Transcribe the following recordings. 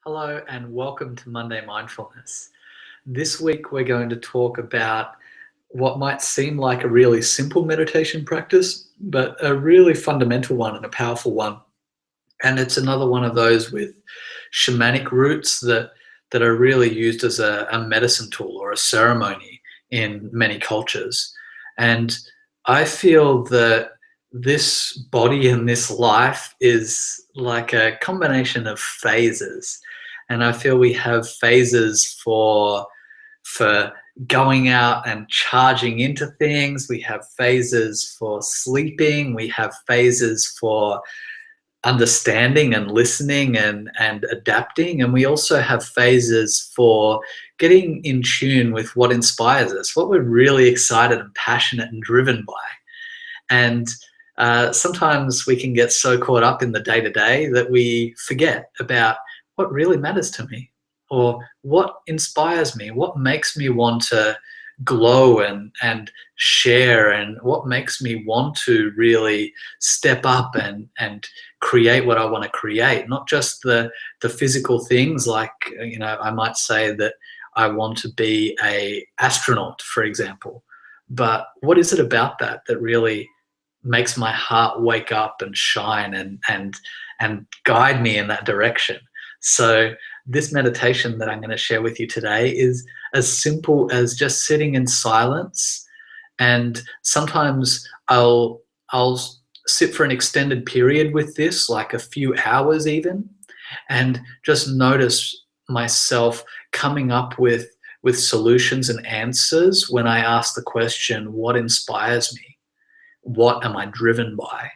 Hello and welcome to Monday Mindfulness. This week we're going to talk about what might seem like a really simple meditation practice, but a really fundamental one and a powerful one. And it's another one of those with shamanic roots that are really used as a medicine tool or a ceremony in many cultures. And I feel that this body and this life is like a combination of phases. And I feel we have phases for going out and charging into things. We have phases for sleeping. We have phases for understanding and listening and adapting. And we also have phases for getting in tune with what inspires us, what we're really excited and passionate and driven by. And sometimes we can get so caught up in the day-to-day that we forget about what really matters to me, or what inspires me, what makes me want to glow and share, and what makes me want to really step up and create what I want to create. Not just the physical things, like, I might say that I want to be an astronaut, for example, but what is it about that really makes my heart wake up and shine and guide me in that direction? So this meditation that I'm going to share with you today is as simple as just sitting in silence. And sometimes I'll sit for an extended period with this, like a few hours even, and just notice myself coming up with solutions and answers when I ask the question, what inspires me? What am I driven by?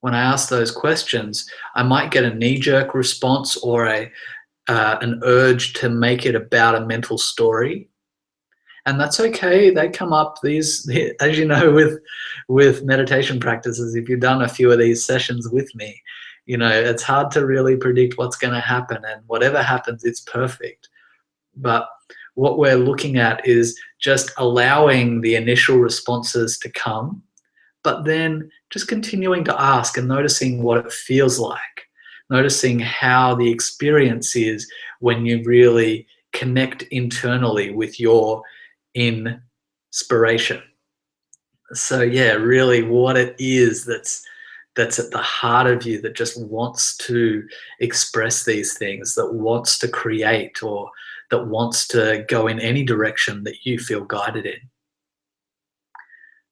When I ask those questions, I might get a knee-jerk response or an urge to make it about a mental story. And that's okay. They come up, these, as you know, with meditation practices, if you've done a few of these sessions with me, it's hard to really predict what's going to happen, and whatever happens, it's perfect. But what we're looking at is just allowing the initial responses to come, but then just continuing to ask and noticing what it feels like, noticing how the experience is when you really connect internally with your inspiration. So yeah, really what it is that's at the heart of you, that just wants to express these things, that wants to create, or that wants to go in any direction that you feel guided in.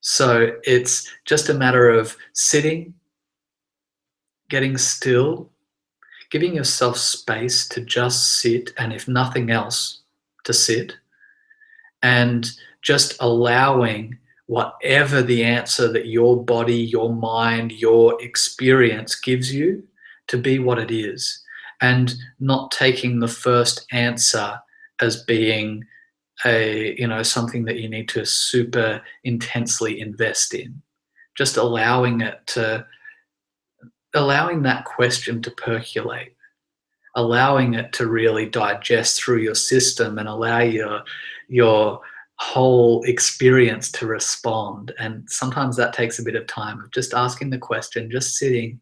So it's just a matter of sitting, getting still, giving yourself space to just sit, and if nothing else, to sit, and just allowing whatever the answer that your body, your mind, your experience gives you to be what it is, and not taking the first answer as being something that you need to super intensely invest in. Just allowing that question to percolate, allowing it to really digest through your system and allow your whole experience to respond. And sometimes that takes a bit of time of just asking the question, just sitting.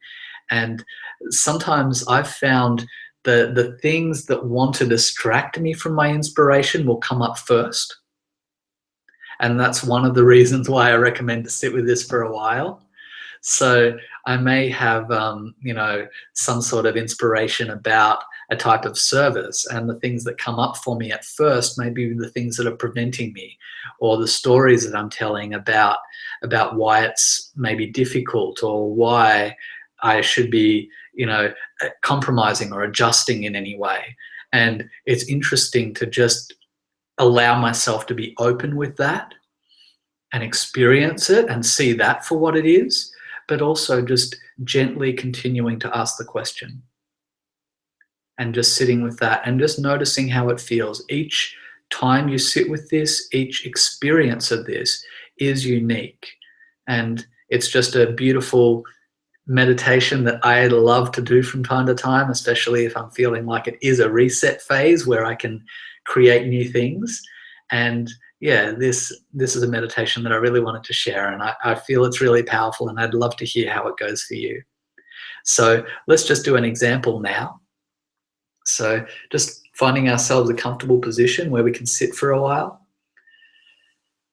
And sometimes I've found the things that want to distract me from my inspiration will come up first. And that's one of the reasons why I recommend to sit with this for a while. So I may have, some sort of inspiration about a type of service, and the things that come up for me at first may be the things that are preventing me, or the stories that I'm telling about why it's maybe difficult, or why I should be, compromising or adjusting in any way. And it's interesting to just allow myself to be open with that and experience it and see that for what it is, but also just gently continuing to ask the question and just sitting with that and just noticing how it feels. Each time you sit with this, each experience of this is unique. And it's just a beautiful meditation that I love to do from time to time, especially if I'm feeling like it is a reset phase where I can create new things. And yeah, this is a meditation that I really wanted to share, and I feel it's really powerful, and I'd love to hear how it goes for you. So let's just do an example now. So just finding ourselves a comfortable position where we can sit for a while,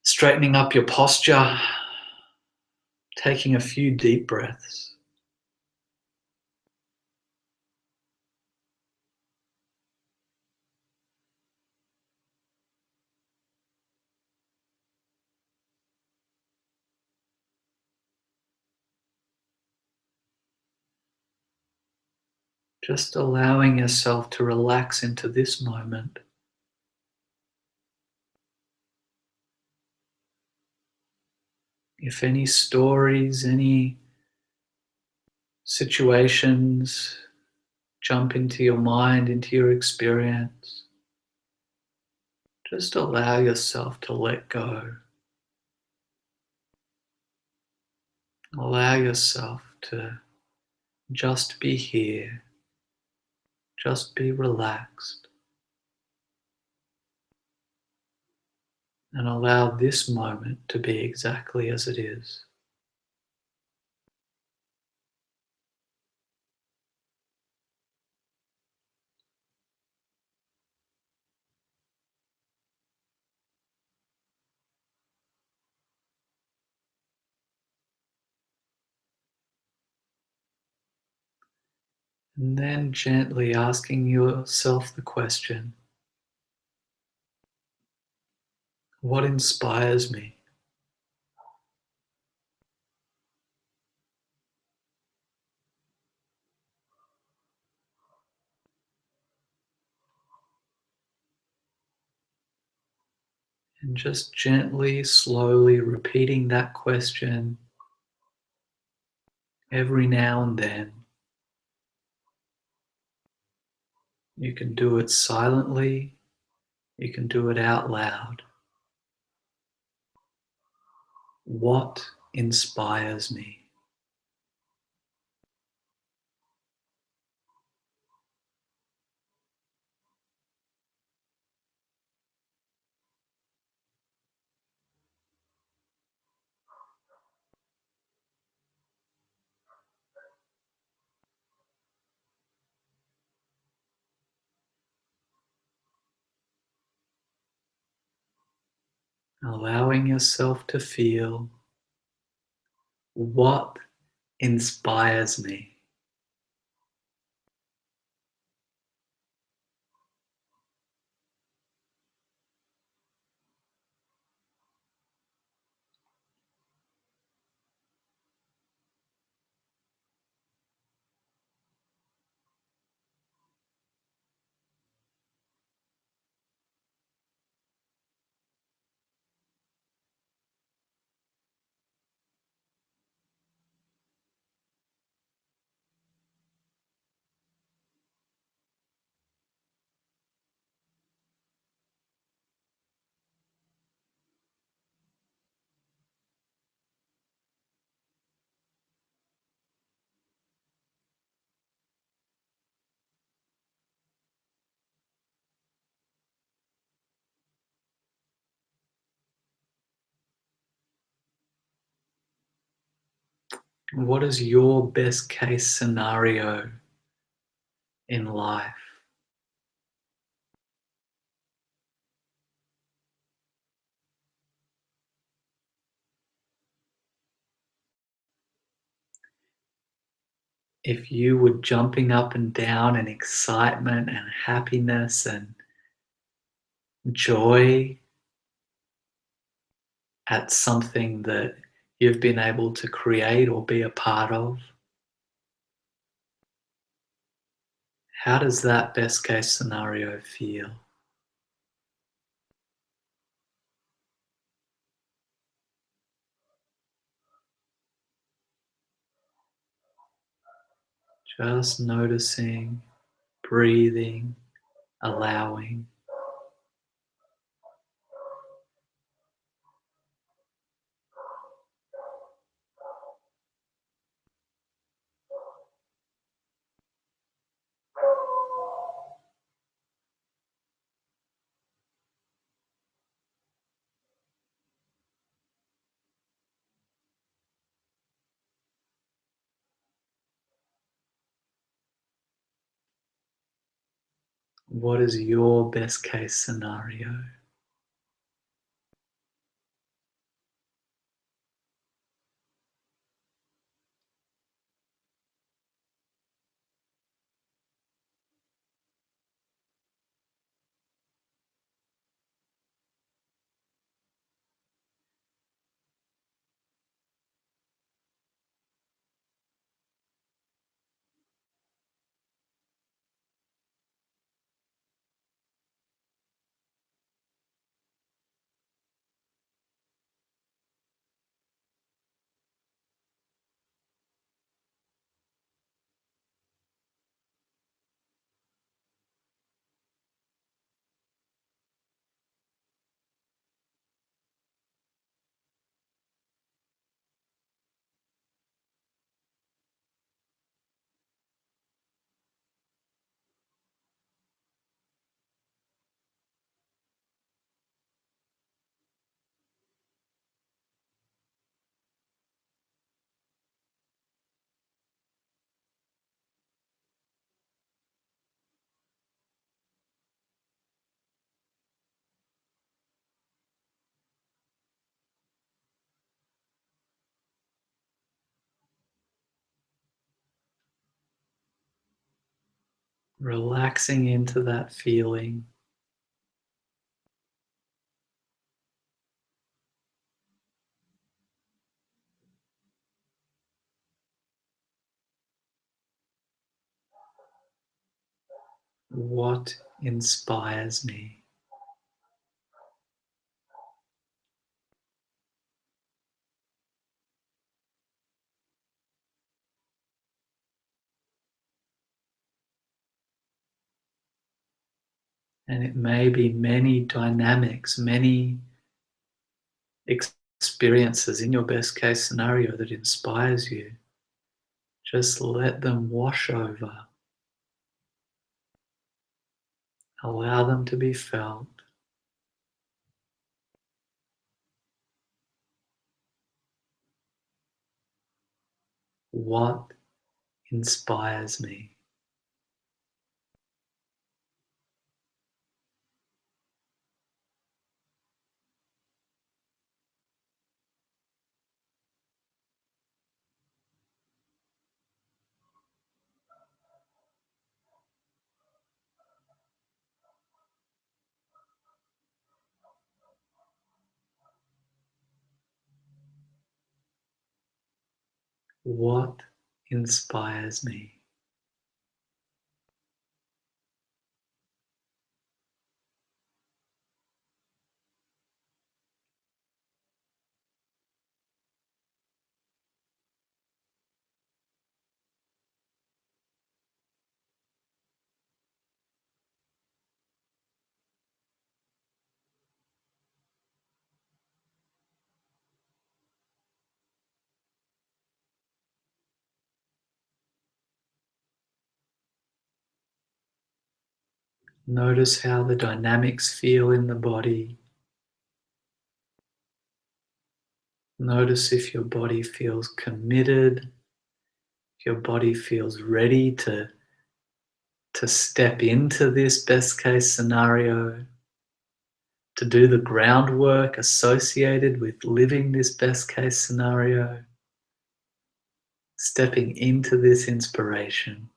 straightening up your posture, taking a few deep breaths. Just allowing yourself to relax into this moment. If any stories, any situations jump into your mind, into your experience, just allow yourself to let go. Allow yourself to just be here, just be relaxed, and allow this moment to be exactly as it is. And then gently asking yourself the question, what inspires me? And just gently, slowly repeating that question every now and then. You can do it silently, you can do it out loud. What inspires me? Allowing yourself to feel what inspires me. What is your best case scenario in life? If you were jumping up and down in excitement and happiness and joy at something that you've been able to create or be a part of, how does that best case scenario feel? Just noticing, breathing, allowing. What is your best case scenario? Relaxing into that feeling. What inspires me? And it may be many dynamics, many experiences in your best case scenario that inspires you. Just let them wash over. Allow them to be felt. What inspires me? What inspires me? Notice how the dynamics feel in the body. Notice if your body feels committed, if your body feels ready to step into this best case scenario, to do the groundwork associated with living this best case scenario, stepping into this inspiration.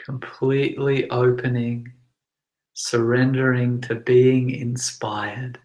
Completely opening, surrendering to being inspired.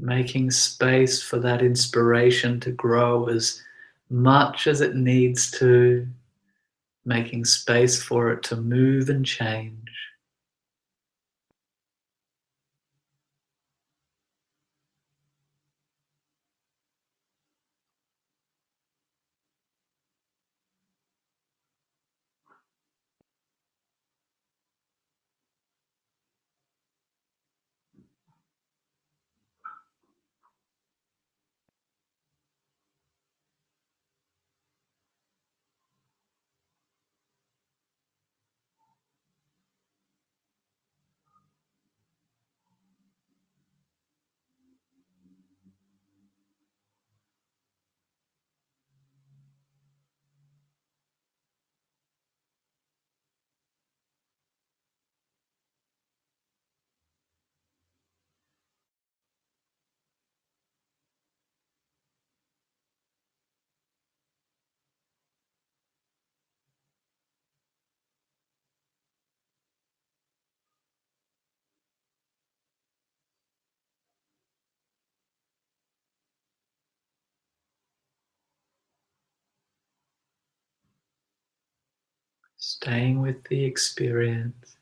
making space for that inspiration to grow as much as it needs to, making space for it to move and change. Staying with the experience,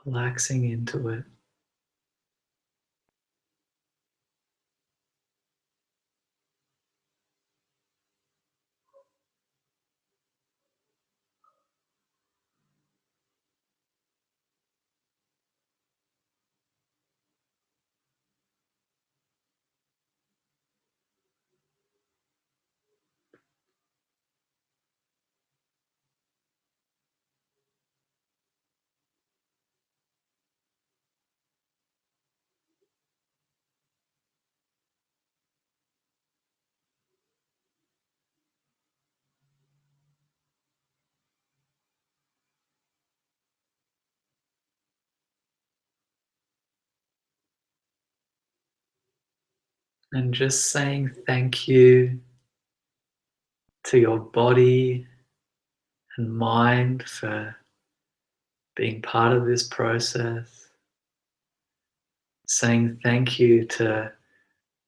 relaxing into it. And just saying thank you to your body and mind for being part of this process. Saying thank you to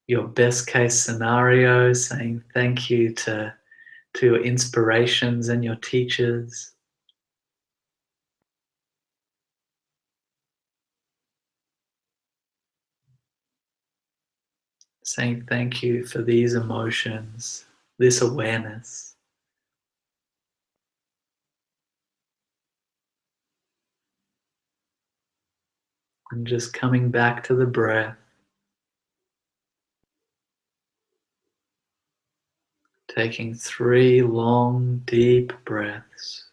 your best case scenario, saying thank you to your inspirations and your teachers, saying thank you for these emotions, this awareness, and just coming back to the breath, taking 3 long, deep breaths.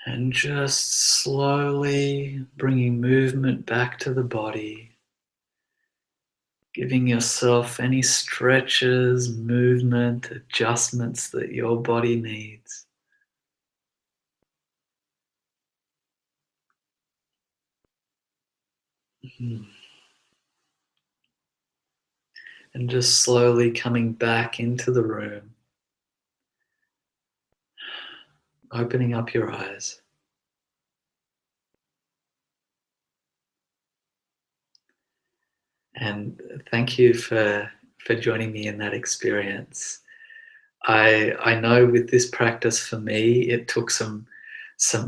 And just slowly bringing movement back to the body, giving yourself any stretches, movement, adjustments that your body needs. Mhm. And just slowly coming back into the room, opening up your eyes. And thank you for joining me in that experience. I know with this practice for me, it took some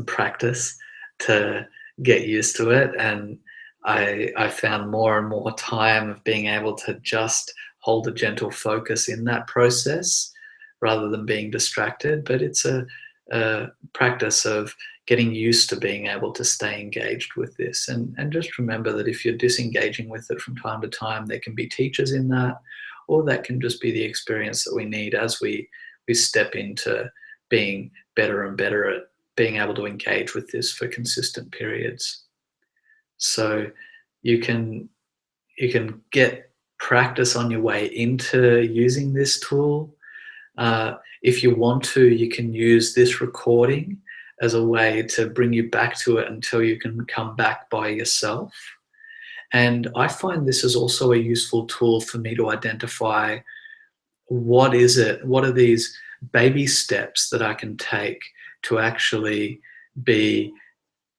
practice to get used to it, and I found more and more time of being able to just hold a gentle focus in that process rather than being distracted. But it's a practice of getting used to being able to stay engaged with this. And just remember that if you're disengaging with it from time to time, there can be teachers in that, or that can just be the experience that we need as we step into being better and better at being able to engage with this for consistent periods. So you can get practice on your way into using this tool. If you want to, you can use this recording as a way to bring you back to it until you can come back by yourself. And I find this is also a useful tool for me to identify what are these baby steps that I can take to actually be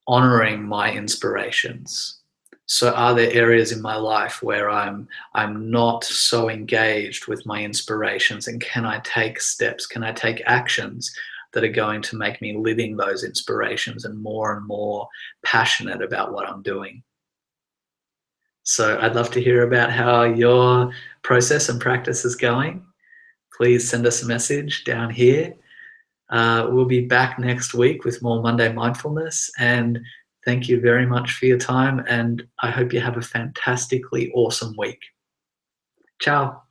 honoring my inspirations. So are there areas in my life where I'm not so engaged with my inspirations, and can I take steps, can I take actions that are going to make me living those inspirations and more passionate about what I'm doing? So I'd love to hear about how your process and practice is going. Please send us a message down here. We'll be back next week with more Monday Mindfulness, and thank you very much for your time, and I hope you have a fantastically awesome week. Ciao.